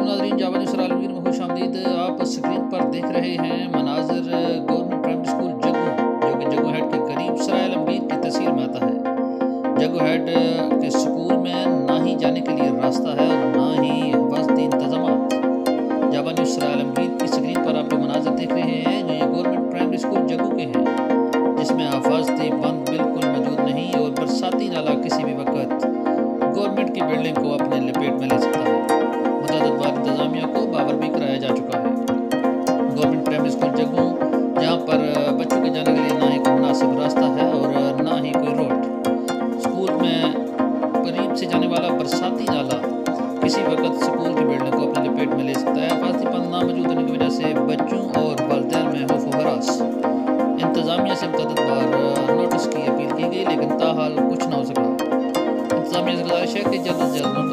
علیکم ناظرین، جاوا نیوز عالمگیر میں خوش آمدید۔ آپ اسکرین پر دیکھ رہے ہیں مناظر گورنمنٹ پرائمری اسکول جگو، جو کہ جگو ہیڈ کے قریب سرائے عالمگیر کی تحصیل میں آتا ہے۔ جگو ہیڈ کے اسکول میں نہ ہی جانے کے لیے راستہ ہے اور نہ ہی حفاظتی انتظامات۔ جاوا نیوز سرائے عالمگیر کی اسکرین پر آپ مناظر دیکھ رہے ہیں جو یہ گورنمنٹ پرائمری اسکول جگو کے ہیں، جس میں حفاظتی بند بالکل موجود نہیں اور برساتی نالا کسی بھی وقت گورنمنٹ کی بلڈنگ کو اپنے لپیٹ میں لے سکتا ہے۔ متعدد بار انتظامیہ کو باور بھی کرایا جا چکا ہے۔ گورنمنٹ پرائمری اسکول جگو، جہاں پر بچوں کے جانے کے لیے نہ ہی کوئی مناسب راستہ ہے اور نہ ہی کوئی روڈ، اسکول میں قریب سے جانے والا برساتی نالا کسی وقت اسکول کی بلڈنگ کو اپنے لپیٹ میں لے سکتا ہے۔ حفاظتی بند نہ موجود ہونے کی وجہ سے بچوں اور والدین میں خوف و ہراس۔ انتظامیہ سے متعدد بار نوٹس کی اپیل کی گئی لیکن تاحال کچھ نہ ہو سکا۔ انتظامیہ سے گزارش ہے کہ جلد از جلد